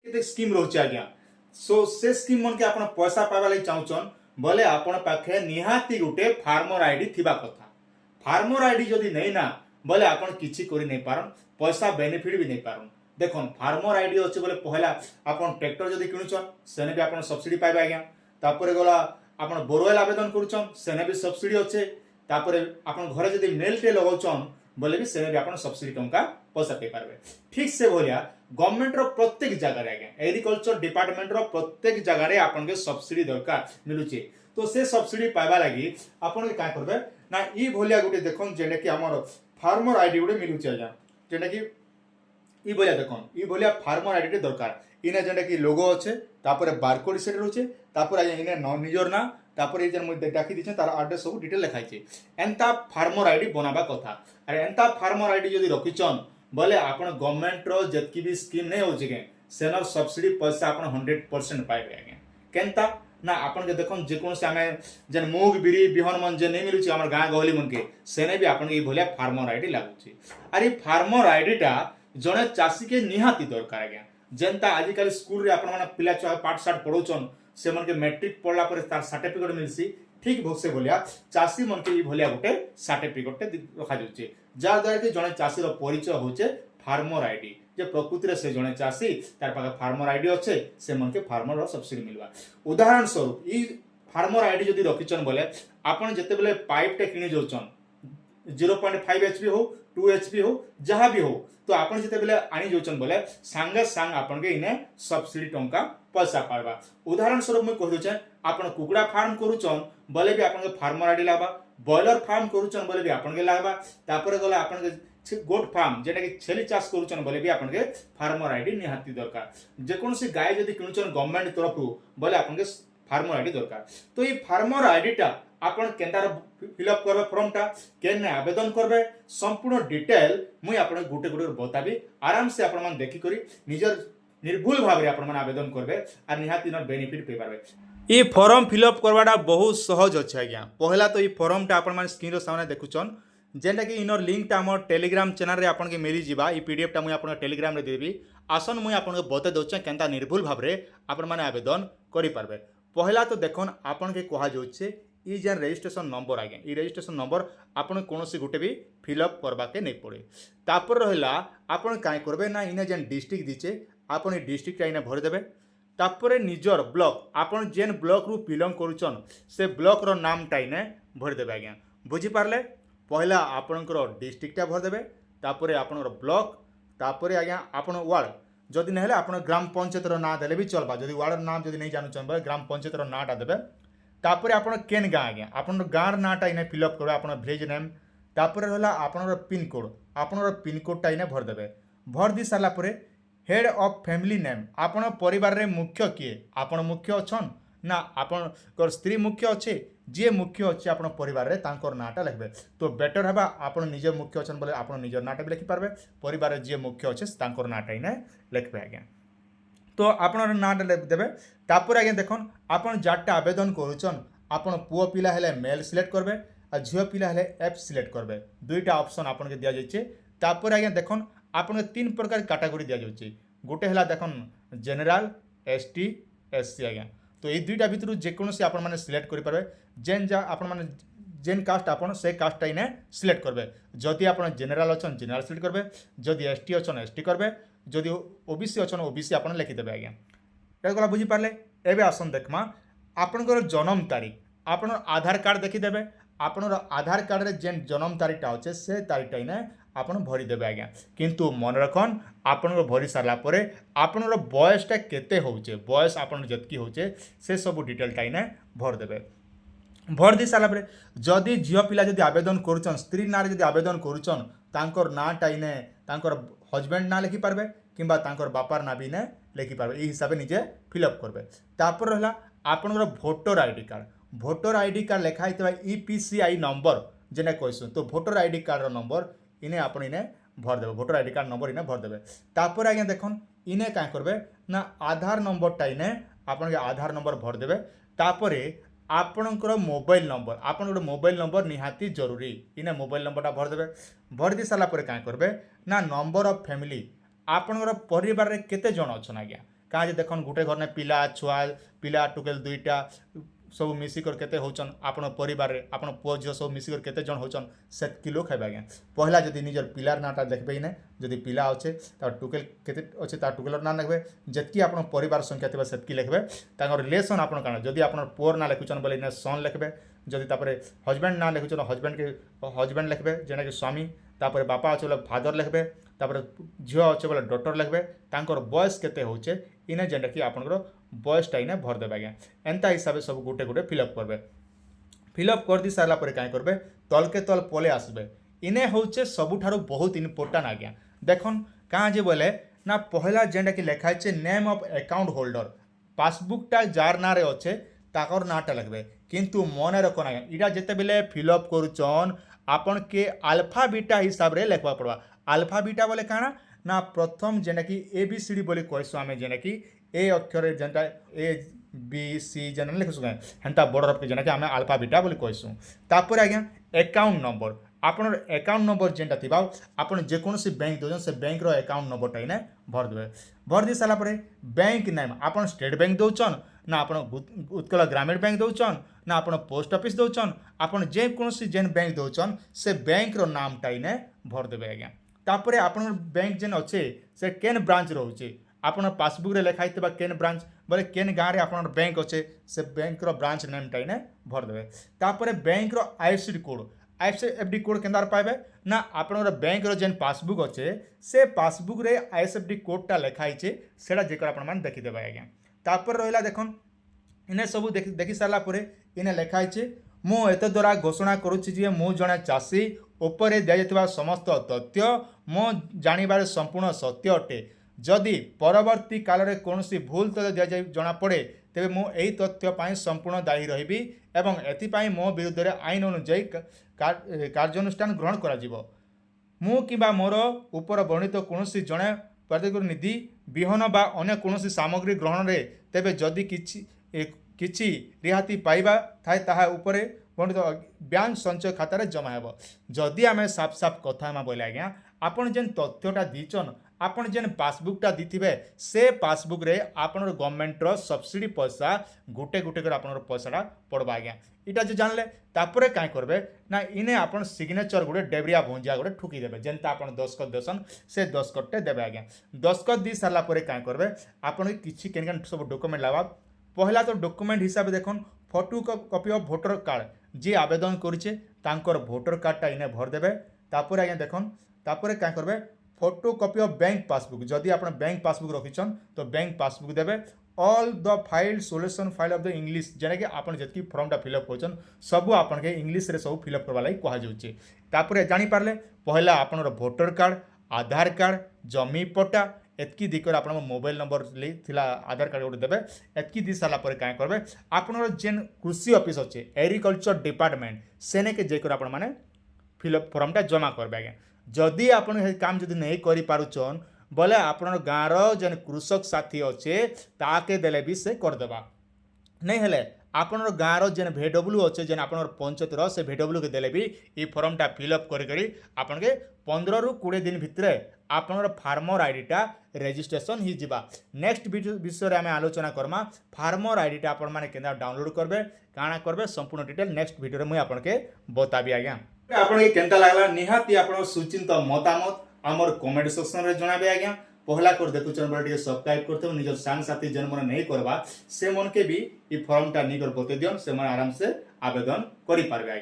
Scheme रोचे आज्ञा सो से स्कीम मन के आपण पैसा पावा लागि चाहुचन बोले आपण पाखे निहाती गुटे फार्मर आईडी थिबा कथा। फार्मर आईडी जदी नै ना बोले आपण किछि करि नै पारन, पैसा बेनिफिट भी नै पारन। देखन फार्मर आईडी अछि बोले पहला आपण ट्रैक्टर जदी किनुचन सेने भी आपण सब्सिडी पाइबा आज्ञा। तापरे गला आपण बोरवेल आवेदन करूचन सेने भी सब्सिडी अछि। तापरे आपण घरे जदी मेल टे लगाउचन बोले भी सेने भी आपण सब्सिडी टंका पैसा पे पारबे। ठीक से भलिया गवर्नमेंट रो प्रत्येक जगह रे आज्ञा एग्रीकल्चर डिपार्टमेंट रो प्रत्येक जगह रे आपण के सब्सिडी दरकार मिलुचे। तो से सब्सिडी पाइबा लागि आपण के का करबे ना ई भलिया गुटे देखन जेने कि हमर फार्मर आईडी गुटे मिलुचे आज्ञा। जेने कि ई भलिया देखन ई भलिया फार्मर आईडी टे दरकार। इने जेने कि लोगो अच्छे तापरे बारकोड सेट रहउचे तापरे आज्ञा इने निजर ना तापर ये जन मुझे डाकी दिछन तार एड्रेस सब डिटेल लिखाई छे। एंता फार्मर आईडी बनाबा कथा। अरे एंता फार्मर आईडी जदी रखिचन बोले आपण गवर्नमेंट रो जतकी भी स्कीम नै होचे के सेनर सब्सिडी पैसा आपण 100% पाइबे आगे। केनता ना आपण के देखन जे कोन से हमें जन मूग बिरी बिहन मन जे नै मिलुची हमर गां गहली मन के सेने भी आपण के भलिया फार्मर आईडी लागुची। अरे फार्मर आईडी टा जने चासी के निहाती दरकार आगे। जेनता आजिकल स्कूल रे आपण माने पिला छुआ पाठ साठ पढौचन से मन के मैट्रिक पढ़ला पर तार सर्टिफिकेट मिलसी। ठीक भोसे बोलिया चासी मन के ई भलिया गोटे सर्टिफिकेट रखा जाउचे जा द्वारा कि जने चासी रो परिचय होचे फार्मर आईडी। जे प्रकृति रे से जने चासी तार पाके फार्मर आईडी अच्छे से मन के फार्मर रो सब्सिडी मिलवा। उदाहरण स्वरूप ई फार्मर आईडी जदी रखिचन बोले आपण जते बेले पाइप टे किनि जाउचन 0.5 एचपी हो 2 एचपी हो जहां भी हो तो आपण जते बेले आनी जाउचन बोले संगे संग आपण के इने सब्सिडी टंका पैसा पाइबा। उदाहरण स्वरूप मैं कह दूचे आपण कुकुड़ा फार्म करूचन बोले भी आपण के फार्मर आईडी लागबा। बॉयलर फार्म करूचन बोले भी आपण के लागबा। तापर गला आपण के गोट फार्म जेटा कि छेली चाष करूचन बोले भी आपण के फार्मर आईडी निहाती दरकार। जे कोनसी गाय जदी किनुचन गवर्नमेंट तरफ बोले आपण के फार्मर आईडी दरकार। तो ये फार्मर आईडी टा आपण केनतार फिलअप करबे फॉर्म टा केने आवेदन करबे संपूर्ण डिटेल मुई आपण गुटे गुटे बताबी। आराम से आपण मन देखि करी निजर निर्भुल भाव रे आपण मन आवेदन करबे आ निहाती न बेनिफिट पे पारबे। ई फॉर्म फिलअप करवाटा बहुत सहज अछि आज्ञा। पहला तो ई फॉर्म टा आपण मन स्क्रीन रो सामने देखुचन जेंटा कि इनर लिंक टा हमर टेलीग्राम चैनल रे आपण के मिली जिबा। ई पीडीएफ टा मुई आपण टेलीग्राम रे देबी। आसन मुई आपण के बते दोचे केनता निर्भुल भाव रे आपण माने आवेदन करि पारबे। पहला तो देखन आपण के कहा जाउछे ई जे रजिस्ट्रेशन नंबर आगे ई रजिस्ट्रेशन नंबर आपण कोनोसी गुटे भी फिलअप करबा के नहीं पड़े। तापर रहला आपण काय करबे ना इने जेन डिस्ट्रिक्ट दिचे आपण ई डिस्ट्रिक्ट इने भर देबे। तापर निजर ब्लॉक आपण जेन ब्लॉक रु बिलोंग करूचन से ब्लॉक रो नाम टा इने भर देबे आज्ञा। बुझी पारले पहला आपणकर डिस्ट्रिक्ट भर देबे तापर आपणकर ब्लॉक तापर आज्ञा आपण वार्ड जदि नहेले आपण ग्राम पंचायत रो ना देले भी चलबा। जदि वार्ड नाम जदि नहीं जानुचन बे ग्राम पंचायत रो नाटा देबे। तापर आपण केन गाँ आज्ञा आपण गाँव नाटा इने फिलअप करबे आपण विलेज नेम। तापर रहला आपण पिन कोड आपण पिन कोड टा इने भर देबे। भर दी सारा परे हेड ऑफ फैमिली नेम आपण परिवार रे मुख्य किए आपण मुख्य अछन ना आपण कर स्त्री मुख्य अच्छे जे मुख्य अच्छे आपण परिवार रे तांकर नाटा लिखबे। तो बेटर हेबा आपण निजे मुख्य अछन बोले आपण निजर नाटा भी लिखि पारबे परिवार रे जे मुख्य अच्छे तांकर नाटा इने लिखबे आज्ञा। तो आपण नाटा देबे। तापर आज्ञा देखन आपण जाटा आवेदन करूचन आपण पुओ पिला हेले मेल सिलेक्ट करबे आ झियो पिला हेले एफ सिलेक्ट करबे। दुईटा ऑप्शन आपण के दिया जायचे। तापर आज्ञा देखन आपण तीन प्रकार कैटेगरी दिया जायचे। गोटे हला देखन जनरल एसटी एससी आज्ञा। तो ये दुईटा भितर जेकोसी आपण माने सिलेक्ट करि पारबे। जेन जा आपण माने जेन कास्ट आपण से कास्ट इने सिलेक्ट करबे। जदि आपण जनरल अछन जनरल सिलेक्ट करबे जदि एसटी अछन एसटी करबे जदि ओबीसी अछन ओबीसी आपण लिखि देबे आज्ञा। ए गला बुझी पारले। एबे आसन देखमा आपनकर जन्म तारीख आपण आधार कार्ड देखि देबे। आपनर आधार कार्ड रे जेन जन्म तारीख टा होचे से तारीख टा इने आपण भरी देबे आज्ञा। किंतु मन रखन आपनर भरी सारला परे आपनर बयस टा केते होचे बयस आपण जतकी होचे से सब डिटेल टा इने भर देबे। भर दी सारला परे जदि झियो पिला जदि आवेदन करूचन स्त्री ना रे जदि आवेदन करूचन तांकर ना टा इने तांकर हस्बैंड ना लिखि पारबे किंबा तांकर बापार ना भी इने लिखि पारबे। ई हिसाब निजे फिलअप करबे। तापर रहला आपनर voter ID card voter ID card लिखा होता ईपीसीआई नंबर जेने कहसुन। तो भोटर आईडी कार्ड रो नंबर इने आपण इने भर देबे। भोटर आईडी कार्ड नंबर इने भर देबे। तापर आज्ञा देखन इने का करबे ना आधार नंबर टा इने आपण के आधार नंबर भर देबे। तापरे आपणकर मोबाइल नंबर आपण गोटे मोबाइल नंबर निहाती जरूरी इने मोबाइल नंबरटा भर देबे। भर दी सारा परे का करबे ना नंबर ऑफ फैमिली आपणकर परिवार रे केते जण अछन आज्ञा କାଁ ଯେ ଦେଖନ୍ ଗୁଟେ ଘର ने पिला छुआ पिला टुकेल दुईटा सब मिसिकर केते होचन आपण परिवार रे आपण पुओ झियो सब मिसिकर केते जन होचन 7 किलो खाइबा आज्ञा पहला जदि निजर पिलार नाटा देखबे इने जदि पिला अच्छे तार टुकेल केते अच्छे तार टुकेलर ना लिखबे जतकी आपण परिवार संख्या थिबा सेतकी लिखबे तांगर रिलेशन आपण काना जदि आपण पुअर ना लिखुचन बोले इने सन लिखबे जदि तापरे हस्बैंड ना लिखुचन हस्बैंड के हस्बैंड लिखबे जेना कि स्वामी तापरे बापा अच्छे बोले फादर लिखबे तापरे झियो अच्छे बोले डॉटर लिखबे तांकर बयस केते होचे इने जेंटा कि आपनकर बयसटा इने भर देबे आज्ञा एंता हिसाब सब गोटे गोटे फिलअप करबे फिलअप कर दी सारा पर काई करबे तल के तल पले आसबे इने होचे सबुठारो बहुत इंपोर्टेंट आज्ञा देखन कहाँ जे बोले ना पहला जेंटा कि लिखा है नेम ऑफ अकाउंट होल्डर पासबुकटा जार ना रे अच्छे ताकर नाटा लिखबे किंतु मने रखना आज्ञा इटा जेते बेले फिलअप करूचन आपन के अल्फा बीटा हिसाब रे लिखवा पड़वा अल्फा बीटा बोले काना ना प्रथम जेना कि ABCD बोले कहसु आमे जेना कि ए अक्षर जेनटा ABC जेना लिखसु हेंता बड़ के जेना कि आमे अल्फा बीटा बोले कहसु तापर आज्ञा अकाउंट नंबर आपन अकाउंट नंबर जेनटा थिबा आपन जे कोनोसी बैंक दोजन से बैंक रो अकाउंट नंबर टाइने भर देबे भर दी साला परे बैंक नेम आपन स्टेट बैंक दोचन ना आपन उत्कल ग्रामीण बैंक दोचन ना आपन पोस्ट ऑफिस दोचन आपन जे कोनोसी जेन बैंक दोचन से बैंक रो नाम टाइने भर देबे आज्ञा तापरे आपन बैंक जेन अच्छे से केन ब्रांच रोचे आपन पासबुक रे लिखाई थिबा केन ब्रांच बोले केन गाँ रे आपन बैंक अच्छे से बैंक रो ब्रांच नेम टाइने भर देबे तापरे बैंक रो IFSC कोड IFSC कोड केंदार पाइबे ना आपन बैंक रो जेन पासबुक अच्छे से पासबुक रे IFSC कोडटा लिखाई छे सेडा जेकर आपन मान देखि देबे आज्ञा तापर रहला देखन इने सब देखि सारला परे इने लिखाई छे मु एते द्वारा घोषणा करूछि जे मु जणे चासी उपरे दिया समस्त तथ्य मो जानिबार संपूर्ण सत्य अटे जदि परवर्ती काल रे कोनोसी भूल तथ्य दिया जाय जना पड़े तेबे मु एही तथ्य पाई संपूर्ण दायी रहिबी एवं एथि पाई मो विरुद्ध रे आईन अनुଯାयी कार्यानुष्ठान ग्रहण करा जिवो मु किबा मोर ऊपर वर्णित कोनोसी जणे प्रतिकर निधि विहन बा अन्य कोनोसी सामग्री ग्रहण रे तेबे जदि किछि रिहाती पाइबा थाए ताहा उपरे वर्णित बैंक संचय खाता जमा हेब जदि आम साफ साफ कथा बोले आज्ञा आपन जेन तथ्यटा दीचन आपन जेन पासबुकटा दीथिबे से पासबुक रे आपन गवर्नमेंट रो सब्सिडी पैसा गुटे गुटे कर आपन पैसाटा पड़बा आज्ञा इटा जे जानले तापरे काई करबे ना इने आपन सिग्नेचर गुटे डेबरिया भुंजिया गुटे ठुकी देबे जेनता आपन दस्खत देसन से दस्खतटे देबे आज्ञा दस्खत दी सारला परे काई करबे आपन किछि केन केन सब डॉक्यूमेंट लावा पहला तो डॉक्यूमेंट हिसाब देखन photo copy of voter card जी आवेदन करिछे तांकर वोटर कार्डटा इने भर देबे तापर आज्ञा देखन तापर का करबे photo copy of bank passbook जदि आपन बैंक पासबुक रखिछन तो बैंक पासबुक देबे all the file solution file of the English जेना कि आपन जतकी फॉर्मटा फिलअप करछन सब आपन के इंग्लिश रे सब फिलअप करबा लागि कहा जाउछे तापर जानि पारले पहला आपन वोटर कार्ड आधार कार्ड जमी पट्टा एतकी दिकर आपन मोबाइल नंबर ले थिला आधार कार्ड गोटे देबे एतकी दी साला पर काय करबे आपन जेन कृषि ऑफिस अच्छे एग्रीकल्चर डिपार्टमेंट सेने के जेकर आपन माने फिलअप फॉर्मटा जमा करबे आज्ञा जदि आपन हे काम जदि नहीं करि पारुचन बोले आपन गाँव रो जेन कृषक साथी अच्छे ताके देले भी से कर देबा नहीं हेले आपन गाँव रो जेन VW अच्छे जेन आपन पंचायत रो से VW के देले भी ई फॉर्मटा फिलअप करी आपन के 15 रु 20 दिन भितरे आपन फार्मर आईडीटा रेजिस्ट्रेशन ही जिबा नेक्स्ट विषय रे आमे आलोचना करमा फार्मर आईडीटा आपन माने केना डाउनलोड करबे काना करबे संपूर्ण डिटेल नेक्स्ट वीडियो रे मुई आपन के बताबी आज्ञा आपन के केनता लागला निहाती आपन सुचिंत मतामत हमर कमेंट सेक्शन रे जणाबे आज्ञा पहला कर देखुचन बड़ टिके सब्सक्राइब करते निजर सांग साथी जन मन नहीं करबा से मन के भी ई फॉर्मटा निकर बते दियन से मन आराम से आवेदन करि पारबे।